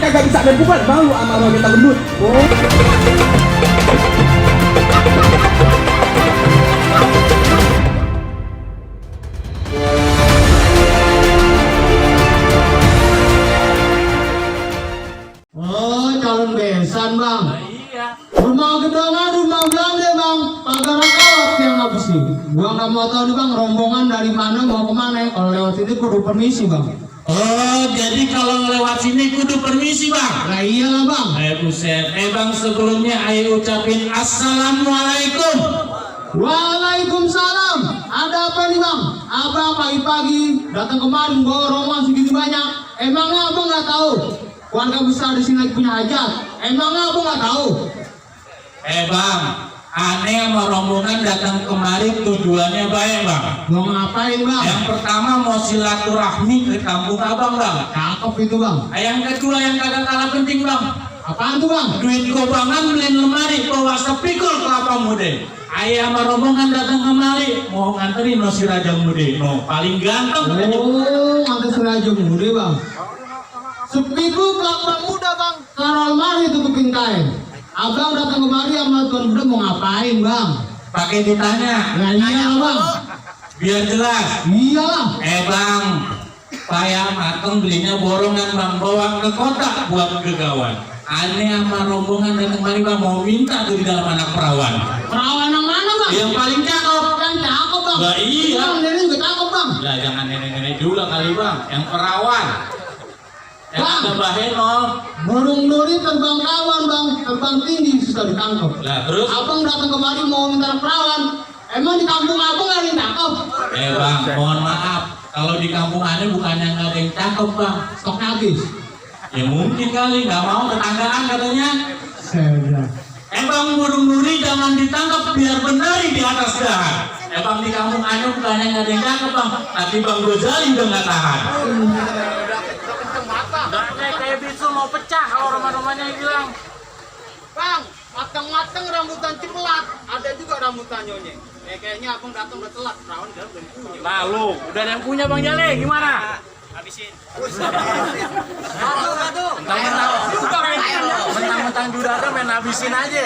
kagak bisa main pukul, malu sama orang kita gendut. Oh. Oh, calon besan bang. Iya. Rumah gedongan, rumah belanda bang. Pagar kawat yang habis nih. Gua nggak mau tahu nih bang, rombongan dari mana mau kemana. Kalau lewat sini kudu permisi bang. Oh, jadi kalau lewat sini kudu permisi bang. Lah iyalah bang. Buset. Bang, sebelumnya ayo ucapin assalamualaikum. Waalaikumsalam. Ada apa nih bang? Abang pagi-pagi datang kemarin bawa rombongan segitu banyak. Emangnya abang nggak tahu? Keluarga besar di sini lagi punya hajat. Emangnya abang nggak tahu? Bang, aneh sama rombongan datang kemari tujuannya baik bang. Mau ngapain bang? Yang pertama mau silaturahmi ke kampung abang bang. Cakep itu bang. Yang kedua yang kagak kalah penting bang. Apaan tuh bang? Duit kobangan beliin lemari bawa sepikul kelapa muda. Ayah sama rombongan datang kemari mau nganterin no si Raja Mude. No, paling ganteng. Oh, ada Raja Mude bang. Sepikul kelapa muda bang. Taruh lemari tutupin kain. Abang datang kemari sama tuan muda mau ngapain bang? Pakai ditanya. Nah iya bang. Biar jelas. Iyalah. Bang, payah mateng belinya borongan bang, bawa ke kota buat kegawan. Aneh sama rombongan datang kemari bang mau minta tuh di dalam anak perawan. Perawan yang mana bang? Yang paling cakep. Yang cakep bang. Lah iya. Bang, nenek juga cakep bang. Lah jangan nenek-nenek juga kali bang, yang perawan. Yang Bang. ada baheno. Burung duri terbang kawan bang, terbang tinggi susah ditangkap. Lah terus? Abang datang kemari mau minta perawan. Emang di kampung abang ada yang cakep? Bang, mohon maaf. Kalau di kampung aneh bukannya nggak ada yang cakep bang. Stoknya habis. Ya mungkin kali nggak mau tetanggaan katanya. Saya. Bang, burung duri jangan ditangkap biar benari di atas dahan. Bang, di kampung aneh bukannya nggak ada yang cakep bang. Tapi Bang Gozali udah nggak tahan. Kayak bisu mau pecah kalau rumah-rumahnya hilang. Bang, mateng-mateng rambutan ciplat. Ada juga rambutan nyonya. Kayaknya abang datang udah telat. Perawan dia belum punya. Lalu, udah ada yang punya Bang Jale, gimana? Habisin. Mentang-mentang juragan main habisin aja.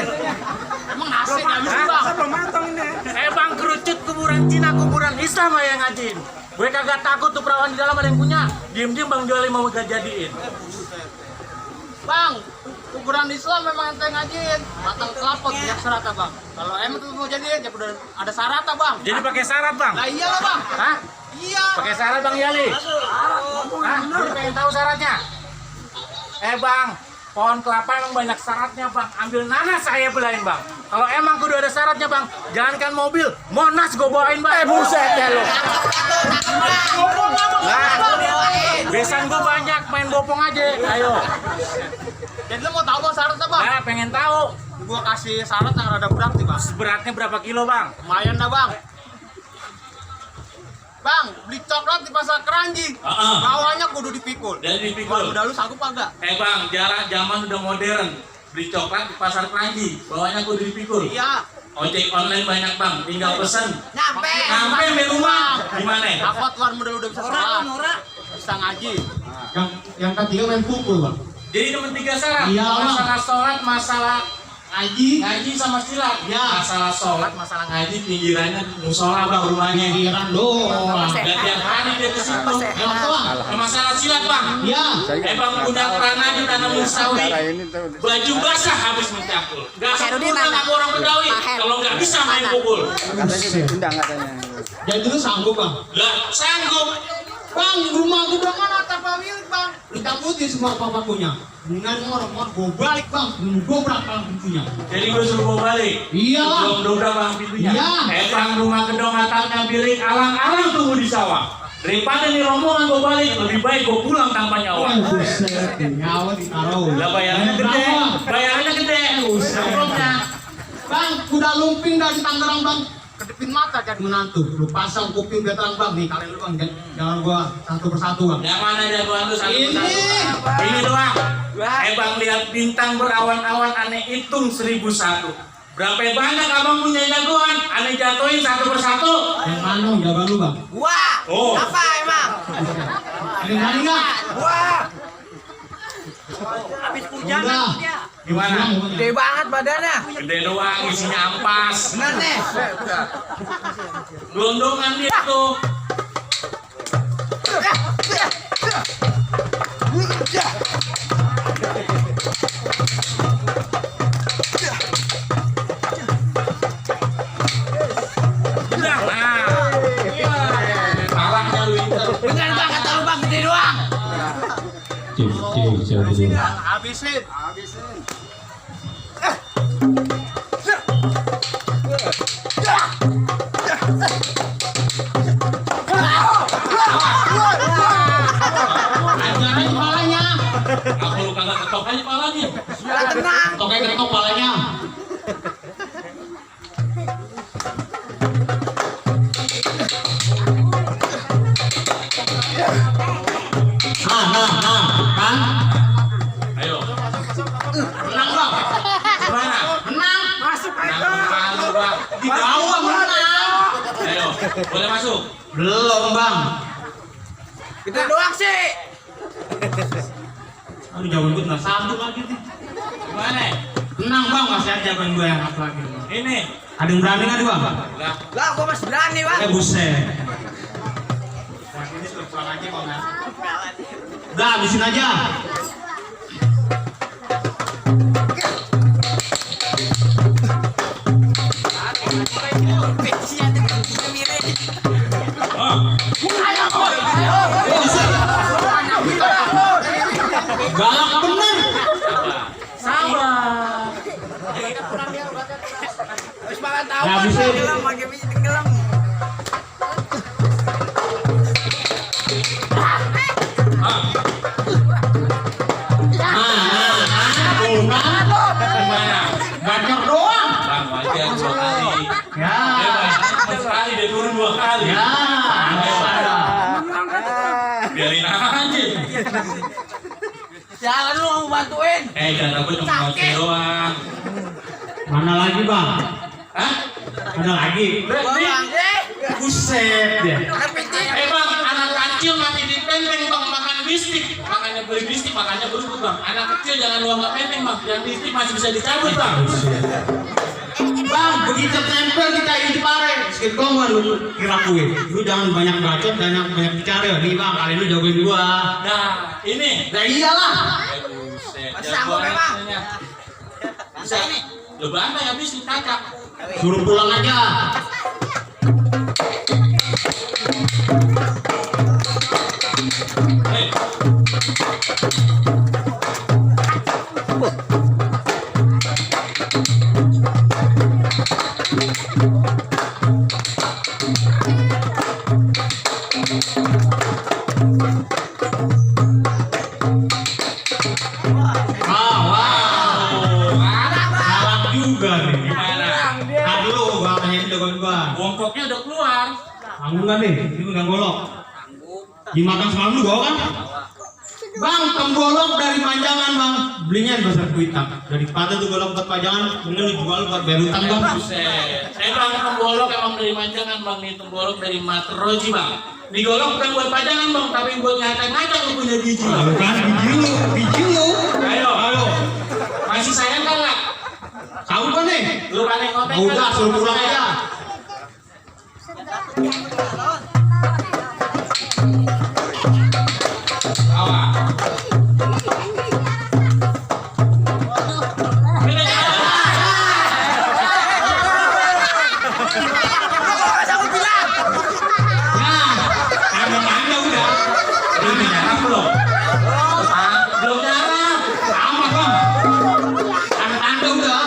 Emang nasi habis bang? Belum matang ini. Bang, kerucut kuburan Cina, kuburan Islam yang ngajin. Gue kagak takut tuh perawan di dalam ada yang punya. Diem-diem Bang Jale mau gak jadiin. Bang, kuburan Islam memang ente ngajin. Matang kelapot banyak syarat bang. Kalau emang tuh mau jadiin, ya udah ada syarat bang. Jadi pakai syarat Bang? Lah iyalah bang. Hah? Iya. Pakai syarat Bang Jali? Hah? Jadi pengen tahu syaratnya? Bang, pohon kelapa emang banyak syaratnya Bang. Ambil nanas saya belain Bang. Kalau emang kudu ada syaratnya Bang, jangankan mobil, Monas gue bawain Bang. Buset ya lo. Lah, besan gue banyak, main bopong aja. Ayo. Jadi lo mau tahu bang syaratnya bang? Nah, pengen tahu. Gua kasih syarat yang rada berat nih bang. Beratnya berapa kilo Bang? Lumayan dah bang. Bang, beli coklat di pasar Keranji. Bawahnya kudu dipikul. Dan dipikul. Udah lu sanggup agak? Bang, jarak zaman udah modern. Beli coklat di pasar Keranji, bawahnya kudu dipikul. Iya. Ojek online banyak Bang, tinggal pesen. Nyampe Di rumah. Gimana? Apa tuan model udah bisa sholat? Bisa ngaji. Yang ketiga main pukul bang. Jadi cuma 3 syarat. Iya, Bang. Masalah sholat, masalah ngaji sama silat. Ya. Masalah sholat, masalah ngaji pinggirannya musola Bang rumahnya. Pinggiran doang. Dan tiap hari dia ke situ. Bang. Masalah silat Bang. Iya. Bang punya kerana ditanemin sawi. Baju basah habis mencampur. Gak sempurna sama orang Betawi. Kalau nggak bisa main pukul. Jadi lu sanggup bang? Lah sanggup. Bang, rumah gedongan atap milik bang. Hitam putih semua papa punya. Dengan orang gue balik bang, gue berapa pintunya? Jadi gue suruh bawa balik. Iya bang. Belum dobrak Bang pintunya. Iya. Bang rumah gedong atapnya bilik alang-alang tunggu di sawah. Daripada nih rombongan gue balik, lebih baik gue pulang tanpa nyawa. Buset, nyawa ditaruh. Lah bayarannya gede. Bayarannya gede. Sebelumnya. Bang, kuda lumping dari Tangerang bang. Kedipin mata jadi menantu. Lu pasang kuping dia terang bang. Nih kalian lu bang, jangan gua satu persatu bang. Yang mana jagoan tuh satu Ini. persatu? Ini doang. Bang lihat bintang berawan-awan aneh hitung 1001. Berapa banyak abang punya jagoan? Aneh jatuhin satu persatu. Yang mana jawaban lu bang? Wah, Oh. apa emang? Ada yang berani nggak? Wah, Habis Udah. hujanan dia. Gimana? Gede banget badannya. Gede doang, isinya ampas. Benar nih. Gelondongan dia tuh. Udah, nah. Parahnya lu itu. Benar bang, kata lu bang, gede doang. Habisin. Ajaran kepalanya. Apa lu kagak ketok aja palanya? Ya tenang. Tokek ketok kepalanya. Kan? Ayo, Menang bang. gimana? Menang. Masuk Nah, aja. malu, Bang. Di bawah menang. Ayo, boleh masuk? Belum bang. Gede doang sih. Aduh jawaban gue tinggal satu lagi nih. Gimana? Menang bang, masih ada jawaban gue yang apa lagi. Ini. Ada yang berani nggak bang? Lah, Lah, gua masih berani bang. Buset. Wah ini sudah pulang aja bang ya. Udah habisin aja. oh, Galak bener. sabar. Habis makan tahu Ya, kan habisin. tenggelam, pakai biji tenggelam. Tuh kan. Gimana? Bacok doang. Bang, wajar 2 kali. Ya. Bang, sekali dia turun 2 kali. Ya. Biarin aja. Jangan lu mau bantuin. Jangan aku cuma ngoceh doang. Mana lagi bang? Hah? Ada lagi. Gua bang. Buset ya. Bang, anak kecil mati di penteng bang, makan bistik. Makanya beli bistik, makanya berubah bang. Anak kecil jangan luang nggak penteng bang. Yang bistik masih bisa dicabut bang. Bang, begitu tempel kita ini pare. Sedikit gongwan lu kira kue. Lu jangan banyak bacot, banyak bicara ya. Nih bang, kali ini jagoin gua. Nah, ini. Nah iyalah. Buset, Masih sanggup, jagoan memang? rasanya. Bisa ini. Lu bantai habis dicacak. Suruh pulang aja. Hei. Salah juga nih. Gimana? Tadi lu gua tanyain jagoin gua. Bongkoknya udah keluar. Tanggung nggak nih? Ini pegang golok. Dimakan semalam lu bawa kan? Bang, tenggolok dari panjangan bang. Belinya di pasar Kuitang. Daripada tuh golok buat panjangan, mending lu jual buat bayar utang bang. Buset. Bang, tenggolok emang dari manjangan bang. Nih tenggolok dari Matroji bang. Digolok bukan buat pajangan bang, tapi buat ngacak-ngacak lu punya biji bang. Bukan biji lu. Ayo. Masih sayang kan nggak? Tahu kan nih? Lu paling ngotek kan? Udah, suruh pulang aja. Awas. Nah, tanda-tanda udah. Belum nyarap belum? Belum nyarap. Sama bang. Tanda-tanda udah.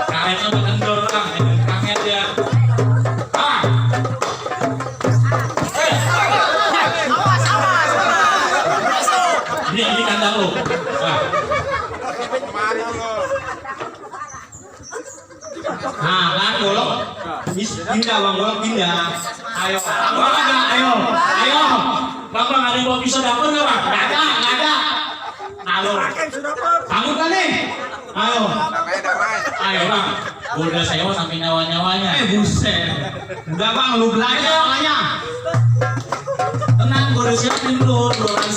Karetnya udah kendor bang. Kaget dia. Ah. Ini kandang lu. Wah. Nah, kan golok. Pindah bang, golok pindah. Ayo, ayo. Bang, ada yang bawa pisau dapur nggak bang? Nggak ada. Halo. Kamu kan nih? Ayo. Ayo bang. Udah sewa sampai nyawa-nyawanya. Buset. Udah bang, lu belajar makanya. Tenang, gue udah siapin dulu. Doang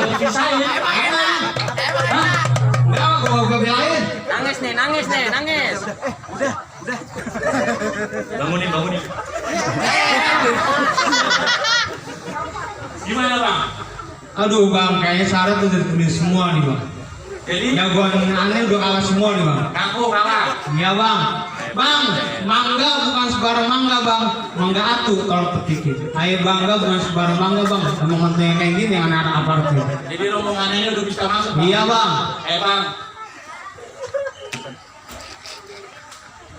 dipisahin. Enak. Enggak, gua belain. Nangis nih, nangis. Bangunin. Gimana bang? Aduh bang, kayaknya syarat udah ditulis semua nih bang. Jadi Jagoan aneh udah kalah semua nih bang. ngaku kalah. Iya bang. Bang, mangga bukan sebarang mangga bang. Mangga atu kalau petik. Ayo bangga bukan sebarang mangga bang. Emang kontennya kayak gini yang anak aparat tuh. Jadi rombongannya ini udah bisa masuk. Bang. Iya bang. Bang.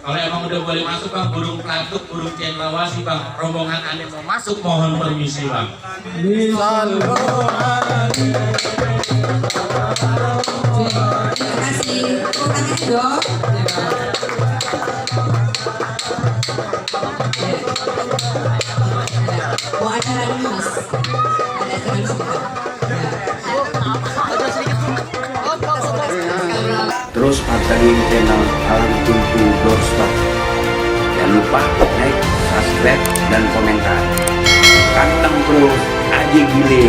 Kalau emang udah boleh masuk bang, burung pelatuk, burung cendrawasih bang, rombongan aneh mau masuk, mohon permisi bang. Terima kasih. Tepuk tangan dong. Mau ada lagi mas? Ada teman Terus pantengin channel Alam Tuntu Doorstop. Jangan lupa like, subscribe, dan komentar. Panteng terus, aji gile.